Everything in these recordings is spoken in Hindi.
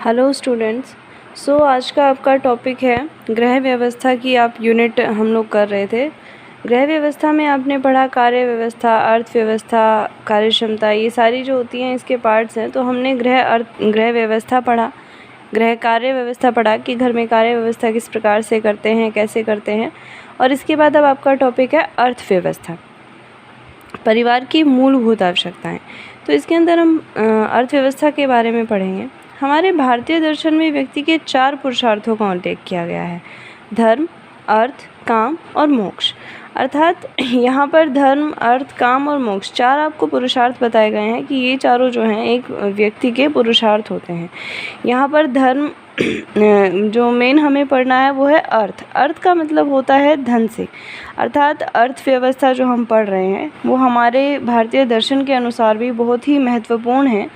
Hello students. आज का आपका टॉपिक है गृह व्यवस्था की। आप यूनिट हम लोग कर रहे थे। गृह व्यवस्था में आपने पढ़ा कार्य व्यवस्था, अर्थव्यवस्था, कार्य क्षमता, ये सारी जो होती हैं इसके पार्ट्स हैं। तो हमने गृह व्यवस्था पढ़ा, गृह कार्य व्यवस्था पढ़ा कि घर में कार्य व्यवस्था किस प्रकार से करते हैं, कैसे करते हैं। और इसके बाद अब आपका टॉपिक है अर्थव्यवस्था, परिवार की मूलभूत आवश्यकताएँ। तो इसके अंदर हम अर्थव्यवस्था के बारे में पढ़ेंगे। हमारे भारतीय दर्शन में व्यक्ति के 4 पुरुषार्थों का उल्लेख किया गया है: धर्म, अर्थ, काम और मोक्ष। अर्थात यहाँ पर धर्म, अर्थ, काम और मोक्ष 4 आपको पुरुषार्थ बताए गए हैं कि ये चारों जो हैं एक व्यक्ति के पुरुषार्थ होते हैं। यहाँ पर धर्म जो मेन हमें पढ़ना है वो है अर्थ। अर्थ का मतलब होता है धन से, अर्थात अर्थव्यवस्था जो हम पढ़ रहे हैं वो हमारे भारतीय दर्शन के अनुसार भी बहुत ही महत्वपूर्ण है।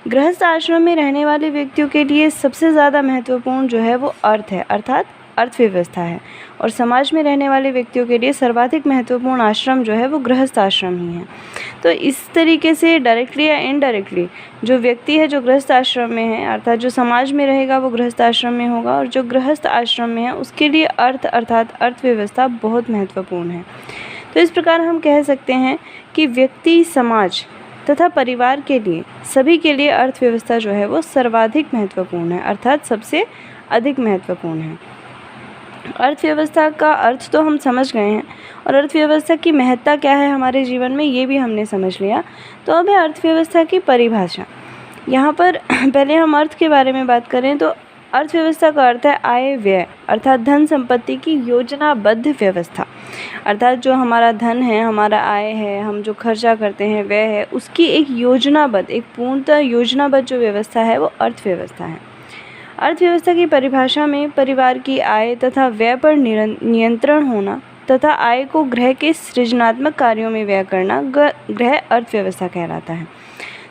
गृहस्थ आश्रम में रहने वाले व्यक्तियों के लिए सबसे ज़्यादा महत्वपूर्ण जो है वो अर्थ है, अर्थात अर्थव्यवस्था है। और समाज में रहने वाले व्यक्तियों के लिए सर्वाधिक महत्वपूर्ण आश्रम जो है वो गृहस्थ आश्रम ही है। तो इस तरीके से डायरेक्टली या इनडायरेक्टली जो व्यक्ति है जो गृहस्थ आश्रम में है, अर्थात जो समाज में रहेगा वो गृहस्थ आश्रम में होगा, और जो गृहस्थ आश्रम में है उसके लिए अर्थ अर्थात अर्थव्यवस्था बहुत महत्वपूर्ण है। तो इस प्रकार हम कह सकते हैं कि व्यक्ति, समाज तथा परिवार के लिए, सभी के लिए अर्थव्यवस्था जो है वो सर्वाधिक महत्वपूर्ण है, अर्थात सबसे अधिक महत्वपूर्ण है। अर्थव्यवस्था का अर्थ तो हम समझ गए हैं, और अर्थव्यवस्था की महत्ता क्या है हमारे जीवन में ये भी हमने समझ लिया। तो अब है अर्थव्यवस्था की परिभाषा। यहाँ पर पहले हम अर्थ के बारे में बात करें तो अर्थव्यवस्था का अर्थ है आय व्यय, अर्थात धन संपत्ति की योजनाबद्ध व्यवस्था। अर्थात जो हमारा धन है, हमारा आय है, हम जो खर्चा करते हैं, व्यय है, उसकी एक योजनाबद्ध, एक पूर्णतः योजनाबद्ध जो व्यवस्था है वो अर्थव्यवस्था है। अर्थव्यवस्था की परिभाषा में परिवार की आय तथा व्यय पर नियंत्रण होना तथा आय को गृह के सृजनात्मक कार्यों में व्यय करना गृह अर्थव्यवस्था कहलाता है।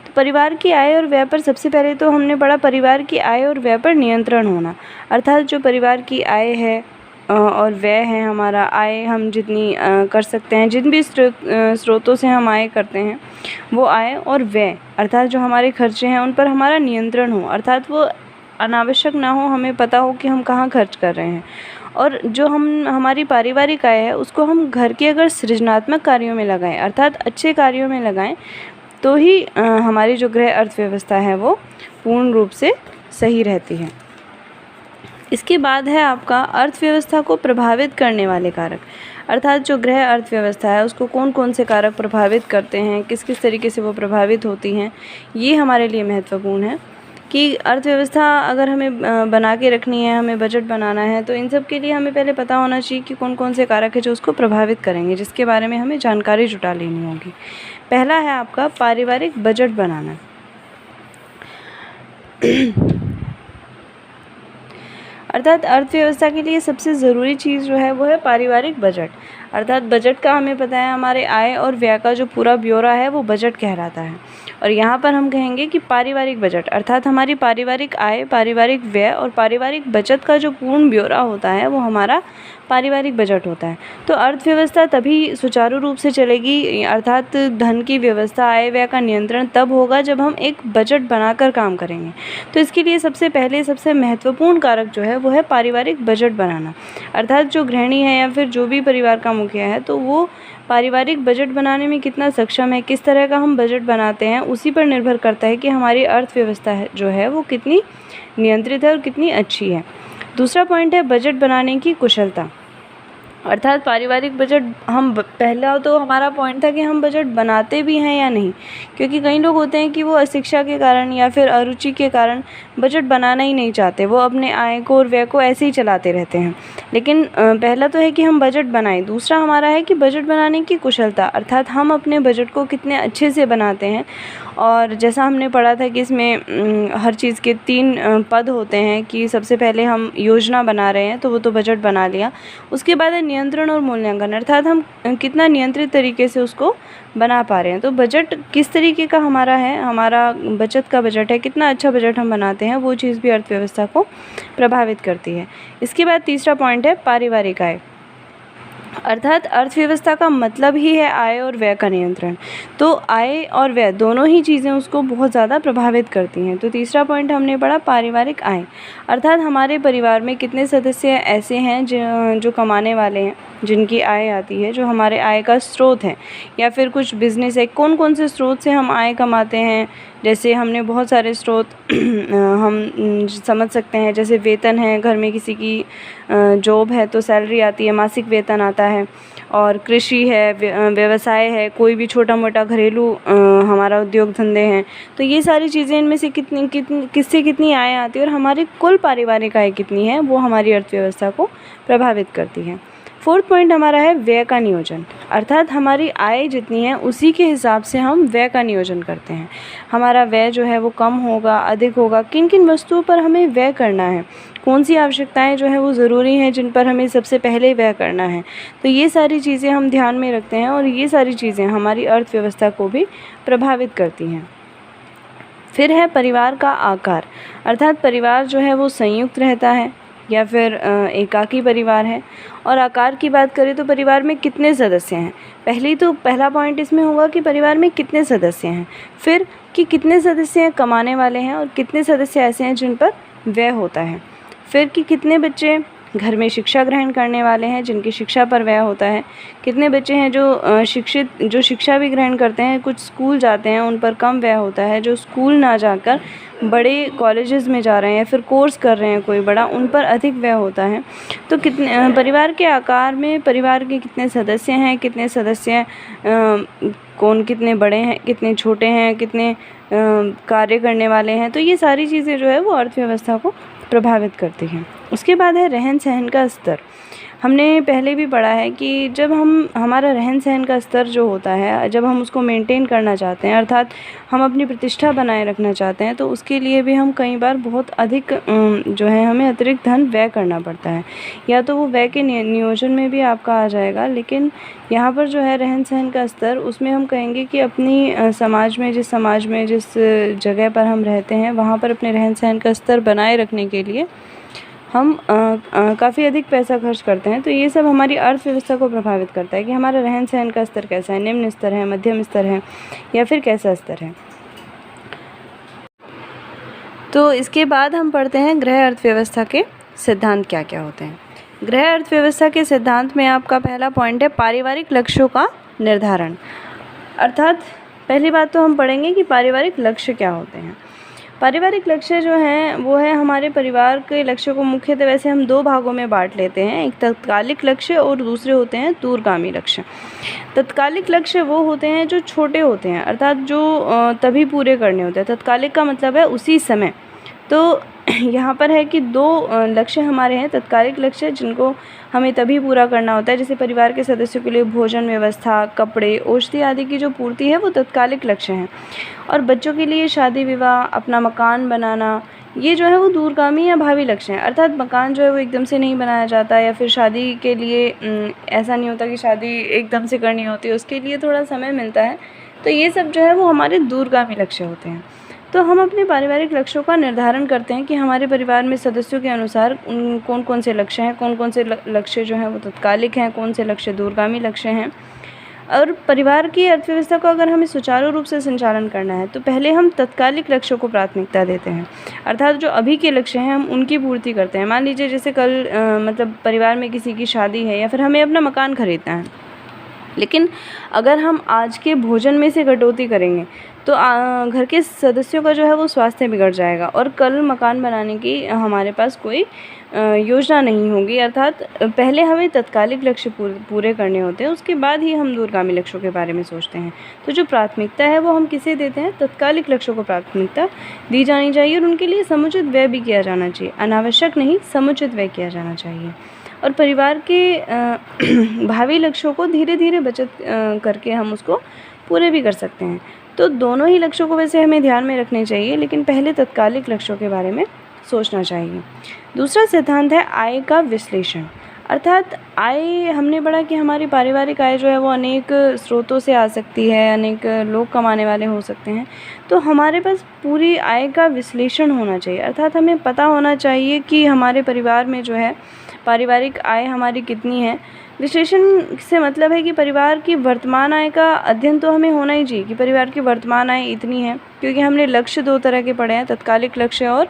तो परिवार की आय और व्यय पर सबसे पहले तो हमने पढ़ा परिवार की आय और व्यय पर नियंत्रण होना, अर्थात जो परिवार की आय है और व्यय है, हमारा आय हम जितनी कर सकते हैं, जिन भी स्रोतों से हम आय करते हैं वो आय और व्यय, अर्थात जो हमारे खर्चे हैं उन पर हमारा नियंत्रण हो, अर्थात वो अनावश्यक ना हो, हमें पता हो कि हम कहाँ खर्च कर रहे हैं। और जो हमारी पारिवारिक आय है उसको हम घर के अगर सृजनात्मक कार्यों में लगाएं, अर्थात अच्छे कार्यों में लगाएं, तो ही हमारी जो गृह अर्थव्यवस्था है वो पूर्ण रूप से सही रहती है। इसके बाद है आपका अर्थव्यवस्था को प्रभावित करने वाले कारक, अर्थात जो गृह अर्थव्यवस्था है उसको कौन कौन से कारक प्रभावित करते हैं, किस किस तरीके से वो प्रभावित होती हैं, ये हमारे लिए महत्वपूर्ण है कि अर्थव्यवस्था अगर हमें बना के रखनी है, हमें बजट बनाना है, तो इन सब के लिए हमें पहले पता होना चाहिए कि कौन कौन से कारक है जो उसको प्रभावित करेंगे, जिसके बारे में हमें जानकारी जुटा लेनी होगी। पहला है आपका पारिवारिक बजट बनाना। अर्थात अर्थव्यवस्था के लिए सबसे ज़रूरी चीज़ जो है वो है पारिवारिक बजट। अर्थात बजट का हमें पता है हमारे आय और व्यय का जो पूरा ब्यौरा है वो बजट कहलाता है। और यहाँ पर हम कहेंगे कि पारिवारिक बजट अर्थात हमारी पारिवारिक आय, पारिवारिक व्यय और पारिवारिक बचत का जो पूर्ण ब्यौरा होता है वो हमारा पारिवारिक बजट होता है। तो अर्थव्यवस्था तभी सुचारू रूप से चलेगी, अर्थात धन की व्यवस्था, आय व्यय का नियंत्रण तब होगा जब हम एक बजट बनाकर काम करेंगे। तो इसके लिए सबसे पहले सबसे महत्वपूर्ण कारक जो है वो है पारिवारिक बजट बनाना। अर्थात जो गृहिणी है या फिर जो भी परिवार का मुखिया है तो वो पारिवारिक बजट बनाने में कितना सक्षम है, किस तरह का हम बजट बनाते हैं, उसी पर निर्भर करता है कि हमारी अर्थव्यवस्था जो है वो कितनी नियंत्रित है और कितनी अच्छी है। दूसरा पॉइंट है बजट बनाने की कुशलता। अर्थात पारिवारिक बजट हम पहला तो हमारा पॉइंट था कि हम बजट बनाते भी हैं या नहीं, क्योंकि कई लोग होते हैं कि वो अशिक्षा के कारण या फिर अरुचि के कारण बजट बनाना ही नहीं चाहते, वो अपने आय को और व्यय को ऐसे ही चलाते रहते हैं। लेकिन पहला तो है कि हम बजट बनाएं, दूसरा हमारा है कि बजट बनाने की कुशलता, अर्थात हम अपने बजट को कितने अच्छे से बनाते हैं। और जैसा हमने पढ़ा था कि इसमें हर चीज़ के 3 पद होते हैं कि सबसे पहले हम योजना बना रहे हैं तो वो तो बजट बना लिया, उसके बाद है नियंत्रण और मूल्यांकन, अर्थात हम कितना नियंत्रित तरीके से उसको बना पा रहे हैं। तो बजट किस तरीके का हमारा है, हमारा बचत का बजट है, कितना अच्छा बजट हम बनाते हैं, वो चीज़ भी अर्थव्यवस्था को प्रभावित करती है। इसके बाद तीसरा पॉइंट है पारिवारिक आय। अर्थात अर्थव्यवस्था का मतलब ही है आय और व्यय का नियंत्रण। तो आय और व्यय दोनों ही चीज़ें उसको बहुत ज़्यादा प्रभावित करती हैं। तो तीसरा पॉइंट हमने पढ़ा पारिवारिक आय, अर्थात हमारे परिवार में कितने सदस्य ऐसे हैं जो कमाने वाले हैं, जिनकी आय आती है, जो हमारे आय का स्रोत है, या फिर कुछ बिजनेस है, कौन कौन से स्रोत से हम आय कमाते हैं। जैसे हमने बहुत सारे स्रोत हम समझ सकते हैं, जैसे वेतन है, घर में किसी की जॉब है तो सैलरी आती है, मासिक वेतन आता है, और कृषि है, व्यवसाय है, कोई भी छोटा मोटा घरेलू हमारा उद्योग धंधे हैं। तो ये सारी चीज़ें, इनमें से किससे कितनी आय आती है और हमारी कुल पारिवारिक आय कितनी है, वो हमारी अर्थव्यवस्था को प्रभावित करती है। फोर्थ पॉइंट हमारा है व्यय का नियोजन, अर्थात हमारी आय जितनी है उसी के हिसाब से हम व्यय का नियोजन करते हैं। हमारा व्यय जो है वो कम होगा, अधिक होगा, किन किन वस्तुओं पर हमें व्यय करना है, कौन सी आवश्यकताएं जो है वो ज़रूरी हैं जिन पर हमें सबसे पहले व्यय करना है। तो ये सारी चीज़ें हम ध्यान में रखते हैं और ये सारी चीज़ें हमारी अर्थव्यवस्था को भी प्रभावित करती हैं। फिर है परिवार का आकार, अर्थात परिवार जो है वो संयुक्त रहता है या फिर एकाकी परिवार है। और आकार की बात करें तो परिवार में कितने सदस्य हैं, पहला पॉइंट इसमें होगा कि परिवार में कितने सदस्य हैं, फिर कि कितने सदस्य कमाने वाले हैं और कितने सदस्य ऐसे हैं जिन पर व्यय होता है, फिर कि कितने बच्चे घर में शिक्षा ग्रहण करने वाले हैं जिनकी शिक्षा पर व्यय होता है, कितने बच्चे हैं जो शिक्षा भी ग्रहण करते हैं, कुछ स्कूल जाते हैं उन पर कम व्यय होता है, जो स्कूल ना जाकर बड़े कॉलेजेस में जा रहे हैं या फिर कोर्स कर रहे हैं कोई बड़ा, उन पर अधिक व्यय होता है। तो कितने परिवार के आकार में परिवार के कितने सदस्य हैं, कितने सदस्य कौन कितने बड़े हैं, कितने छोटे हैं, कितने कार्य करने वाले हैं, तो ये सारी चीज़ें जो है वो अर्थव्यवस्था को प्रभावित करती हैं। उसके बाद है रहन सहन का स्तर। हमने पहले भी पढ़ा है कि जब हमारा रहन सहन का स्तर जो होता है, जब हम उसको मेंटेन करना चाहते हैं, अर्थात हम अपनी प्रतिष्ठा बनाए रखना चाहते हैं, तो उसके लिए भी हम कई बार बहुत अधिक जो है हमें अतिरिक्त धन व्यय करना पड़ता है। या तो वो व्यय के नियोजन में भी आपका आ जाएगा, लेकिन यहाँ पर जो है रहन सहन का स्तर, उसमें हम कहेंगे कि अपनी समाज में जिस जगह पर हम रहते हैं वहाँ पर अपने रहन सहन का स्तर बनाए रखने के लिए हम काफ़ी अधिक पैसा खर्च करते हैं। तो ये सब हमारी अर्थव्यवस्था को प्रभावित करता है कि हमारा रहन सहन का स्तर कैसा है, निम्न स्तर है, मध्यम स्तर है, या फिर कैसा स्तर है। तो इसके बाद हम पढ़ते हैं गृह अर्थव्यवस्था के सिद्धांत क्या क्या होते हैं। गृह अर्थव्यवस्था के सिद्धांत में आपका पहला पॉइंट है पारिवारिक लक्ष्यों का निर्धारण, अर्थात पहली बात तो हम पढ़ेंगे कि पारिवारिक लक्ष्य क्या होते हैं। पारिवारिक लक्ष्य जो हैं वो है हमारे परिवार के लक्ष्य को मुख्यतः वैसे हम दो भागों में बांट लेते हैं, एक तत्कालिक लक्ष्य और दूसरे होते हैं दूरगामी लक्ष्य। तत्कालिक लक्ष्य वो होते हैं जो छोटे होते हैं, अर्थात जो तभी पूरे करने होते हैं। तत्कालिक का मतलब है उसी समय। तो यहाँ पर है कि दो लक्ष्य हमारे हैं तत्कालिक लक्ष्य जिनको हमें तभी पूरा करना होता है, जैसे परिवार के सदस्यों के लिए भोजन व्यवस्था, कपड़े, औषधि आदि की जो पूर्ति है वो तत्कालिक लक्ष्य हैं। और बच्चों के लिए शादी विवाह, अपना मकान बनाना, ये जो है वो दूरगामी या भावी लक्ष्य हैं। अर्थात मकान जो है वो एकदम से नहीं बनाया जाता, या फिर शादी के लिए ऐसा नहीं होता कि शादी एकदम से करनी होती है, उसके लिए थोड़ा समय मिलता है। तो ये सब जो है वो हमारे दूरगामी लक्ष्य होते हैं। तो हम अपने पारिवारिक लक्ष्यों का निर्धारण करते हैं कि हमारे परिवार में सदस्यों के अनुसार कौन कौन से लक्ष्य हैं, कौन कौन से लक्ष्य जो हैं वो तत्कालिक हैं, कौन से लक्ष्य दूरगामी लक्ष्य हैं। और परिवार की अर्थव्यवस्था को अगर हमें सुचारू रूप से संचालन करना है तो पहले हम तत्कालिक लक्ष्यों को प्राथमिकता देते हैं, अर्थात जो अभी के लक्ष्य हैं हम उनकी पूर्ति करते हैं। मान लीजिए जैसे कल मतलब परिवार में किसी की शादी है या फिर हमें अपना मकान खरीदना है, लेकिन अगर हम आज के भोजन में से कटौती करेंगे तो घर के सदस्यों का जो है वो स्वास्थ्य बिगड़ जाएगा और कल मकान बनाने की हमारे पास कोई योजना नहीं होगी। अर्थात पहले हमें तत्कालिक लक्ष्य पूरे करने होते हैं, उसके बाद ही हम दूरगामी लक्ष्यों के बारे में सोचते हैं। तो जो प्राथमिकता है वो हम किसे देते हैं, तत्कालिक लक्ष्यों को प्राथमिकता दी जानी चाहिए और उनके लिए समुचित व्यय भी किया जाना चाहिए, अनावश्यक नहीं, समुचित व्यय किया जाना चाहिए। और परिवार के भावी लक्ष्यों को धीरे धीरे बचत करके हम उसको पूरे भी कर सकते हैं। तो दोनों ही लक्ष्यों को वैसे हमें ध्यान में रखने चाहिए, लेकिन पहले तत्कालिक लक्ष्यों के बारे में सोचना चाहिए। दूसरा सिद्धांत है आय का विश्लेषण, अर्थात आय हमने पढ़ा कि हमारी पारिवारिक आय जो है वो अनेक स्रोतों से आ सकती है, अनेक लोग कमाने वाले हो सकते हैं। तो हमारे पास पूरी आय का विश्लेषण होना चाहिए, अर्थात हमें पता होना चाहिए कि हमारे परिवार में जो है पारिवारिक आय हमारी कितनी है। विश्लेषण से मतलब है कि परिवार की वर्तमान आय का अध्ययन तो हमें होना ही चाहिए कि परिवार की वर्तमान आय इतनी है, क्योंकि हमने लक्ष्य 2 तरह के पढ़े हैं, तत्कालिक लक्ष्य और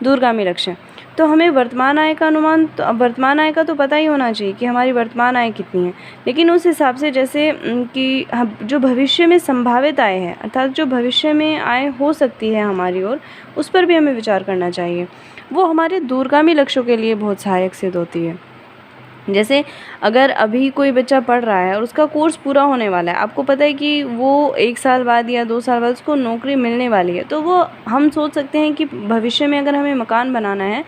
दूरगामी लक्ष्य। तो हमें वर्तमान आय का अनुमान, तो वर्तमान आय का तो पता ही होना चाहिए कि हमारी वर्तमान आय कितनी है, लेकिन उस हिसाब से जैसे कि जो भविष्य में संभावित आय है, अर्थात जो भविष्य में आय हो सकती है हमारी ओर, उस पर भी हमें विचार करना चाहिए। वो हमारे दूरगामी लक्ष्यों के लिए बहुत सहायक सिद्ध होती है। जैसे अगर अभी कोई बच्चा पढ़ रहा है और उसका कोर्स पूरा होने वाला है, आपको पता है कि वो 1 साल बाद या 2 साल बाद उसको नौकरी मिलने वाली है, तो वो हम सोच सकते हैं कि भविष्य में अगर हमें मकान बनाना है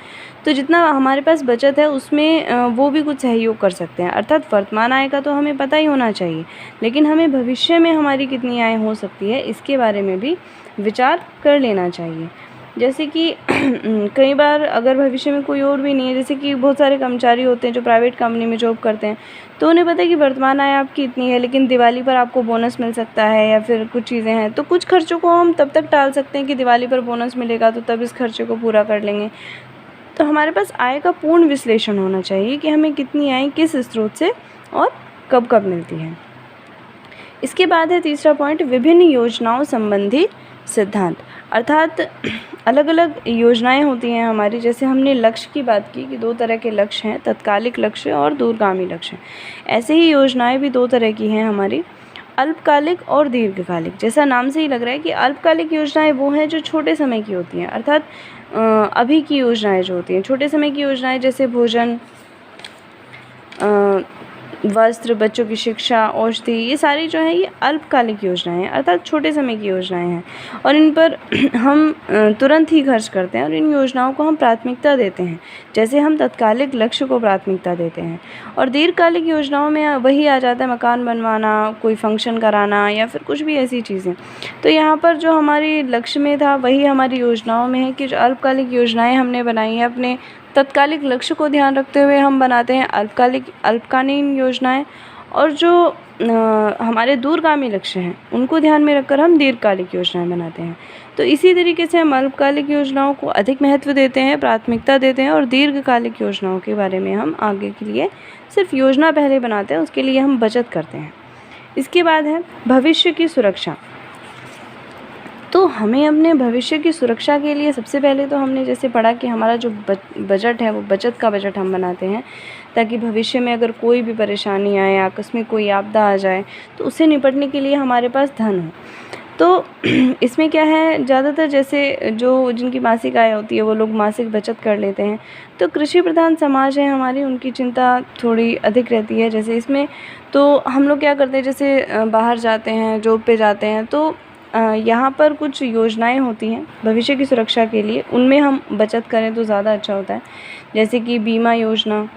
तो जितना हमारे पास बचत है उसमें वो भी कुछ सहयोग कर सकते हैं। अर्थात वर्तमान आय का तो हमें पता ही होना चाहिए, लेकिन हमें भविष्य में हमारी कितनी आय हो सकती है इसके बारे में भी विचार कर लेना चाहिए। जैसे कि कई बार अगर भविष्य में कोई और भी नहीं है, जैसे कि बहुत सारे कर्मचारी होते हैं जो प्राइवेट कंपनी में जॉब करते हैं, तो उन्हें पता है कि वर्तमान आय आपकी इतनी है, लेकिन दिवाली पर आपको बोनस मिल सकता है या फिर कुछ चीज़ें हैं, तो कुछ खर्चों को हम तब तक टाल सकते हैं कि दिवाली पर बोनस मिलेगा तो तब इस खर्चे को पूरा कर लेंगे। तो हमारे पास आय का पूर्ण विश्लेषण होना चाहिए कि हमें कितनी आय किस स्रोत से और कब कब मिलती है। इसके बाद है तीसरा पॉइंट, विभिन्न योजनाओं संबंधी सिद्धांत। अर्थात अलग अलग योजनाएं होती हैं हमारी, जैसे हमने लक्ष्य की बात की कि 2 तरह के लक्ष्य हैं, तत्कालिक लक्ष्य और दूरगामी लक्ष्य। ऐसे ही योजनाएं भी 2 तरह की हैं हमारी, अल्पकालिक और दीर्घकालिक। जैसा नाम से ही लग रहा है कि अल्पकालिक योजनाएं वो हैं जो छोटे समय की होती हैं, अर्थात अभी की योजनाएं जो होती हैं छोटे समय की योजनाएं, जैसे भोजन, वस्त्र, बच्चों की शिक्षा, औषधि, ये सारी जो है ये अल्पकालिक योजनाएं हैं, अर्थात छोटे समय की योजनाएं हैं और इन पर हम तुरंत ही खर्च करते हैं और इन योजनाओं को हम प्राथमिकता देते हैं, जैसे हम तत्कालिक लक्ष्य को प्राथमिकता देते हैं। और दीर्घकालिक योजनाओं में वही आ जाता है मकान बनवाना, कोई फंक्शन कराना या फिर कुछ भी ऐसी चीज़ें। तो यहाँ पर जो हमारी लक्ष्य में था वही हमारी योजनाओं में है कि जो अल्पकालिक योजनाएँ हमने बनाई हैं अपने तत्कालिक लक्ष्य को ध्यान रखते हुए हम बनाते हैं अल्पकालीन योजनाएं, और जो हमारे दूरगामी लक्ष्य हैं उनको ध्यान में रखकर हम दीर्घकालिक योजनाएं बनाते हैं। तो इसी तरीके से हम अल्पकालिक योजनाओं को अधिक महत्व देते हैं, प्राथमिकता देते हैं, और दीर्घकालिक योजनाओं के बारे में हम आगे के लिए सिर्फ योजना पहले बनाते हैं, उसके लिए हम बचत करते हैं। इसके बाद है भविष्य की सुरक्षा। तो हमें अपने भविष्य की सुरक्षा के लिए सबसे पहले तो हमने जैसे पढ़ा कि हमारा जो बजट है वो बचत का बजट हम बनाते हैं, ताकि भविष्य में अगर कोई भी परेशानी आए, आकस्मिक कोई आपदा आ जाए, तो उससे निपटने के लिए हमारे पास धन हो। तो इसमें क्या है, ज़्यादातर जैसे जो जिनकी मासिक आय होती है वो लोग मासिक बचत कर लेते हैं। तो कृषि प्रधान समाज है हमारी, उनकी चिंता थोड़ी अधिक रहती है। जैसे इसमें तो हम लोग क्या करते हैं, जैसे बाहर जाते हैं, जॉब पे जाते हैं, तो यहाँ पर कुछ योजनाएं होती हैं भविष्य की सुरक्षा के लिए, उनमें हम बचत करें तो ज़्यादा अच्छा होता है। जैसे कि बीमा योजना,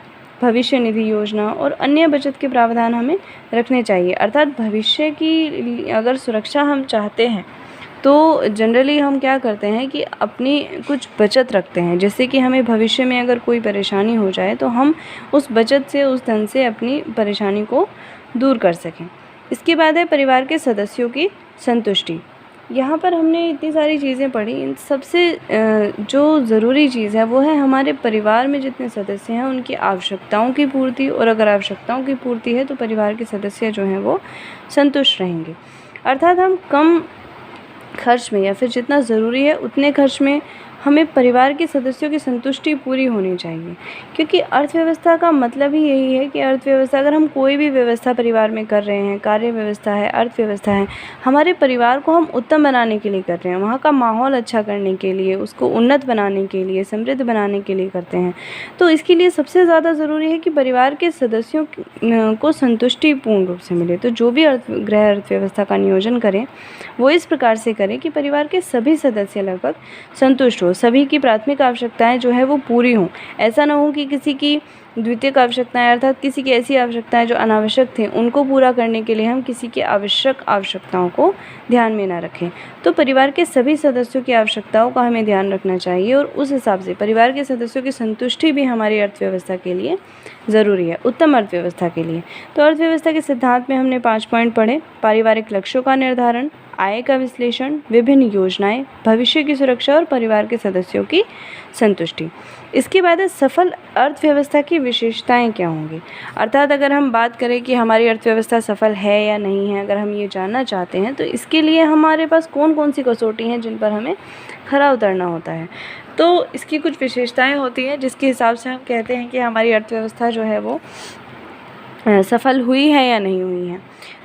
भविष्य निधि योजना और अन्य बचत के प्रावधान हमें रखने चाहिए। अर्थात भविष्य की अगर सुरक्षा हम चाहते हैं तो जनरली हम क्या करते हैं कि अपनी कुछ बचत रखते हैं, जैसे कि हमें भविष्य में अगर कोई परेशानी हो जाए तो हम उस बचत से, उस धन से अपनी परेशानी को दूर कर सकें। इसके बाद है परिवार के सदस्यों की संतुष्टि। यहाँ पर हमने इतनी सारी चीज़ें पढ़ी, इन सबसे जो ज़रूरी चीज़ है वो है हमारे परिवार में जितने सदस्य हैं उनकी आवश्यकताओं की पूर्ति, और अगर आवश्यकताओं की पूर्ति है तो परिवार के सदस्य जो हैं वो संतुष्ट रहेंगे। अर्थात हम कम खर्च में या फिर जितना ज़रूरी है उतने खर्च में हमें परिवार के सदस्यों की संतुष्टि पूरी होनी चाहिए, क्योंकि अर्थव्यवस्था का मतलब ही यही है कि अर्थव्यवस्था, अगर हम कोई भी व्यवस्था परिवार में कर रहे हैं, कार्य व्यवस्था है, अर्थव्यवस्था है, हमारे परिवार को हम उत्तम बनाने के लिए कर रहे हैं, वहाँ का माहौल अच्छा करने के लिए, उसको उन्नत बनाने के लिए, समृद्ध बनाने के लिए करते हैं। तो इसके लिए सबसे ज़्यादा ज़रूरी है कि परिवार के सदस्यों को संतुष्टि पूर्ण रूप से मिले। तो जो भी गृह अर्थव्यवस्था का नियोजन करें वो इस प्रकार से करें कि परिवार के सभी सदस्य लगभग संतुष्ट हो, सभी की प्राथमिक आवश्यकताएं जो है वो पूरी हों। ऐसा ना हो कि किसी की द्वितीयक आवश्यकताएं अर्थात किसी की ऐसी आवश्यकताएं जो अनावश्यक थी उनको पूरा करने के लिए हम किसी की आवश्यक आवश्यकताओं को ध्यान में ना रखें। तो परिवार के सभी सदस्यों की आवश्यकताओं का हमें ध्यान रखना चाहिए और उस हिसाब से परिवार के सदस्यों की संतुष्टि भी हमारी अर्थव्यवस्था के लिए ज़रूरी है, उत्तम अर्थव्यवस्था के लिए। तो अर्थव्यवस्था के सिद्धांत में हमने 5 पॉइंट पढ़े। पारिवारिक लक्ष्यों का निर्धारण, आय का विश्लेषण, विभिन्न योजनाएं, भविष्य की सुरक्षा और परिवार के सदस्यों की संतुष्टि। इसके बाद सफल अर्थव्यवस्था की विशेषताएं क्या होंगी, अर्थात अगर हम बात करें कि हमारी अर्थव्यवस्था सफल है या नहीं है, अगर हम ये जानना चाहते हैं तो इसके लिए हमारे पास कौन कौन सी कसौटी हैं जिन पर हमें खरा उतरना होता है। तो इसकी कुछ विशेषताएं होती हैं जिसके हिसाब से हम कहते हैं कि हमारी अर्थव्यवस्था जो है वो सफल हुई है या नहीं हुई है।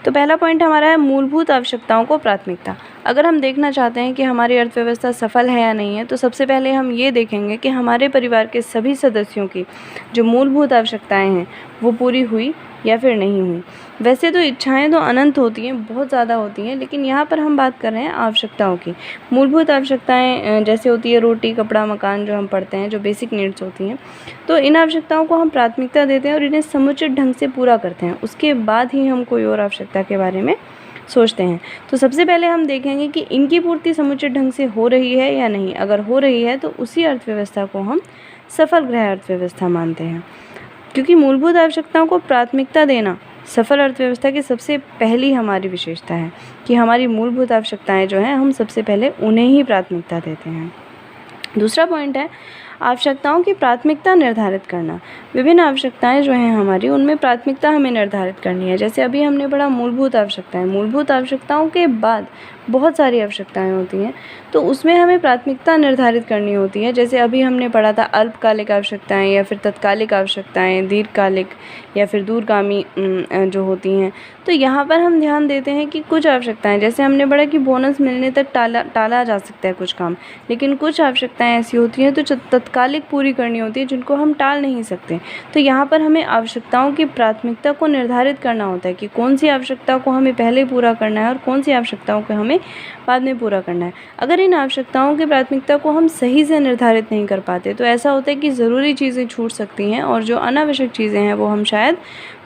तो पहला पॉइंट हमारा है मूलभूत आवश्यकताओं को प्राथमिकता। अगर हम देखना चाहते हैं कि हमारी अर्थव्यवस्था सफल है या नहीं है तो सबसे पहले हम ये देखेंगे कि हमारे परिवार के सभी सदस्यों की जो मूलभूत आवश्यकताएं हैं वो पूरी हुई या फिर नहीं हुई। वैसे तो इच्छाएं तो अनंत होती हैं, बहुत ज़्यादा होती हैं, लेकिन यहाँ पर हम बात कर रहे हैं आवश्यकताओं की। मूलभूत आवश्यकताएं जैसे होती है रोटी, कपड़ा, मकान, जो हम पढ़ते हैं, जो बेसिक नीड्स होती हैं, तो इन आवश्यकताओं को हम प्राथमिकता देते हैं और इन्हें समुचित ढंग से पूरा करते हैं। उसके बाद ही हम कोई और आवश्यकता के बारे में सोचते हैं। तो सबसे पहले हम देखेंगे कि इनकी पूर्ति समुचित ढंग से हो रही है या नहीं। अगर हो रही है तो उसी अर्थव्यवस्था को हम सफल गृह अर्थव्यवस्था मानते हैं, क्योंकि मूलभूत आवश्यकताओं को प्राथमिकता देना सफल अर्थव्यवस्था की सबसे पहली हमारी विशेषता है कि हमारी मूलभूत आवश्यकताएं जो हैं हम सबसे पहले उन्हें ही प्राथमिकता देते हैं। दूसरा पॉइंट है आवश्यकताओं की प्राथमिकता निर्धारित करना। विभिन्न आवश्यकताएं जो हैं हमारी उनमें प्राथमिकता हमें निर्धारित करनी है। जैसे अभी हमने पढ़ा मूलभूत आवश्यकताएं, मूलभूत आवश्यकताओं के बाद बहुत सारी आवश्यकताएं होती हैं, तो उसमें हमें प्राथमिकता निर्धारित करनी होती है। जैसे अभी हमने पढ़ा था अल्पकालिक आवश्यकताएं या फिर तत्कालिक आवश्यकताएं, दीर्घकालिक या फिर दूरगामी जो होती हैं। तो यहाँ पर हम ध्यान देते हैं कि कुछ आवश्यकताएं, जैसे हमने पढ़ा कि बोनस मिलने तक टाला जा सकता है कुछ काम, लेकिन कुछ आवश्यकताएं ऐसी होती हैं तो तत्कालिक पूरी करनी होती है जिनको हम टाल नहीं सकते। तो यहाँ पर हमें आवश्यकताओं की प्राथमिकता को निर्धारित करना होता है कि कौन सी आवश्यकता को हमें पहले पूरा करना है और कौन सी आवश्यकताओं को हमें बाद में पूरा करना है। अगर इन आवश्यकताओं की प्राथमिकता को हम सही से निर्धारित नहीं कर पाते तो ऐसा होता है कि ज़रूरी चीज़ें छूट सकती हैं और जो अनावश्यक चीज़ें हैं वो हम शायद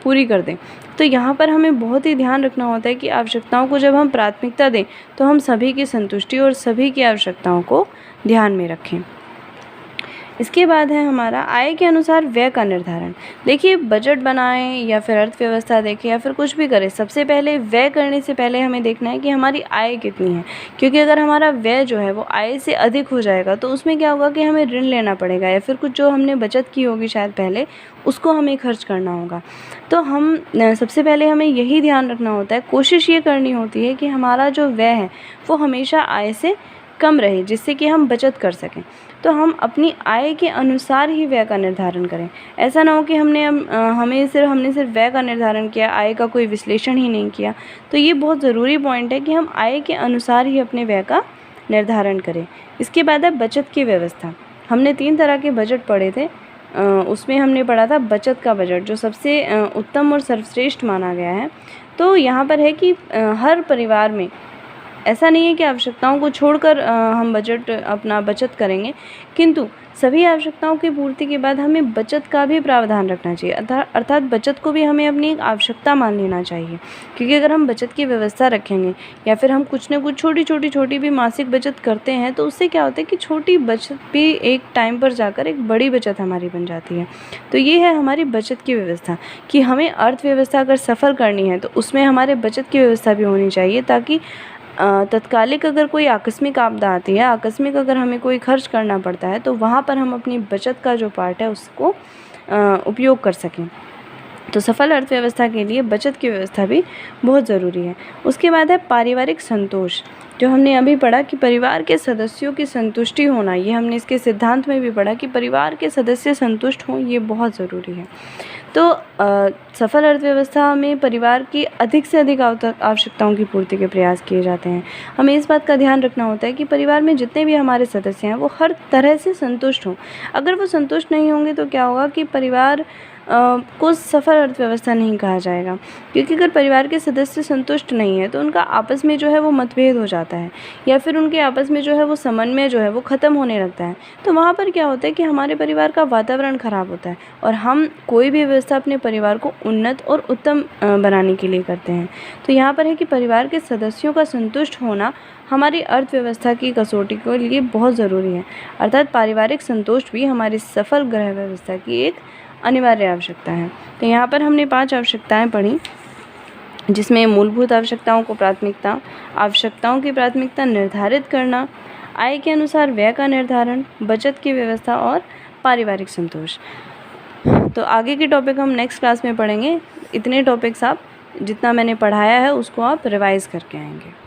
पूरी कर दें। तो यहाँ पर हमें बहुत ही ध्यान रखना होता है कि आवश्यकताओं को जब हम प्राथमिकता दें तो हम सभी की संतुष्टि और सभी की आवश्यकताओं को ध्यान में रखें। इसके बाद है हमारा आय के अनुसार व्यय का निर्धारण। देखिए, बजट बनाएं या फिर अर्थव्यवस्था देखें या फिर कुछ भी करें, सबसे पहले व्यय करने से पहले हमें देखना है कि हमारी आय कितनी है, क्योंकि अगर हमारा व्यय जो है वो आय से अधिक हो जाएगा तो उसमें क्या होगा कि हमें ऋण लेना पड़ेगा या फिर कुछ जो हमने बचत की होगी शायद पहले उसको हमें खर्च करना होगा। तो हम सबसे पहले हमें यही ध्यान रखना होता है, कोशिश ये करनी होती है कि हमारा जो व्यय है वो हमेशा आय से कम रहे जिससे कि हम बचत कर सकें। तो हम अपनी आय के अनुसार ही व्यय का निर्धारण करें। ऐसा ना हो कि हमने सिर्फ व्यय का निर्धारण किया, आय का कोई विश्लेषण ही नहीं किया। तो ये बहुत ज़रूरी पॉइंट है कि हम आय के अनुसार ही अपने व्यय का निर्धारण करें। इसके बाद है बचत की व्यवस्था। हमने 3 तरह के बजट पढ़े थे। उसमें हमने पढ़ा था बचत का बजट, जो सबसे उत्तम और सर्वश्रेष्ठ माना गया है। तो यहाँ पर है कि हर परिवार में ऐसा नहीं है कि आवश्यकताओं को छोड़कर हम अपना बचत करेंगे, किंतु सभी आवश्यकताओं की पूर्ति के बाद हमें बचत का भी प्रावधान रखना चाहिए। अर्थात बचत को भी हमें अपनी एक आवश्यकता मान लेना चाहिए, क्योंकि अगर हम बचत की व्यवस्था रखेंगे या फिर हम कुछ न कुछ छोटी भी मासिक बचत करते हैं तो उससे क्या होता है कि छोटी बचत भी एक टाइम पर जाकर एक बड़ी बचत हमारी बन जाती है। तो ये है हमारी बचत की व्यवस्था कि हमें अर्थव्यवस्था अगर सफल करनी है तो उसमें हमारे बचत की व्यवस्था भी होनी चाहिए, ताकि तत्कालिक अगर कोई आकस्मिक आपदा आती है, आकस्मिक अगर हमें कोई खर्च करना पड़ता है तो वहाँ पर हम अपनी बचत का जो पार्ट है उसको उपयोग कर सकें। तो सफल अर्थव्यवस्था के लिए बचत की व्यवस्था भी बहुत ज़रूरी है। उसके बाद है पारिवारिक संतोष, जो हमने अभी पढ़ा कि परिवार के सदस्यों की संतुष्टि होना, ये हमने इसके सिद्धांत में भी पढ़ा कि परिवार के सदस्य संतुष्ट हों, ये बहुत ज़रूरी है। तो सफल अर्थव्यवस्था में परिवार की अधिक से अधिक आवश्यकताओं की पूर्ति के प्रयास किए जाते हैं। हमें इस बात का ध्यान रखना होता है कि परिवार में जितने भी हमारे सदस्य हैं वो हर तरह से संतुष्ट हों। अगर वो संतुष्ट नहीं होंगे तो क्या होगा कि परिवार को सफल अर्थव्यवस्था नहीं कहा जाएगा, क्योंकि अगर परिवार के सदस्य संतुष्ट नहीं है तो उनका आपस में जो है वो मतभेद हो जाता है, या फिर उनके आपस में जो है वो समन्वय जो है वो ख़त्म होने लगता है। तो वहाँ पर क्या होता है कि हमारे परिवार का वातावरण ख़राब होता है, और हम कोई भी व्यवस्था अपने परिवार को उन्नत और उत्तम बनाने के लिए करते हैं। तो यहाँ पर है कि परिवार के सदस्यों का संतुष्ट होना हमारी अर्थव्यवस्था की कसौटी के लिए बहुत ज़रूरी है। अर्थात पारिवारिक संतोष भी हमारी सफल गृह व्यवस्था की एक अनिवार्य आवश्यकता है। तो यहाँ पर हमने 5 आवश्यकताएं पढ़ी, जिसमें मूलभूत आवश्यकताओं को प्राथमिकता, आवश्यकताओं की प्राथमिकता निर्धारित करना, आय के अनुसार व्यय का निर्धारण, बचत की व्यवस्था और पारिवारिक संतोष। तो आगे के टॉपिक हम नेक्स्ट क्लास में पढ़ेंगे। इतने टॉपिक्स आप जितना मैंने पढ़ाया है उसको आप रिवाइज़ करके आएंगे।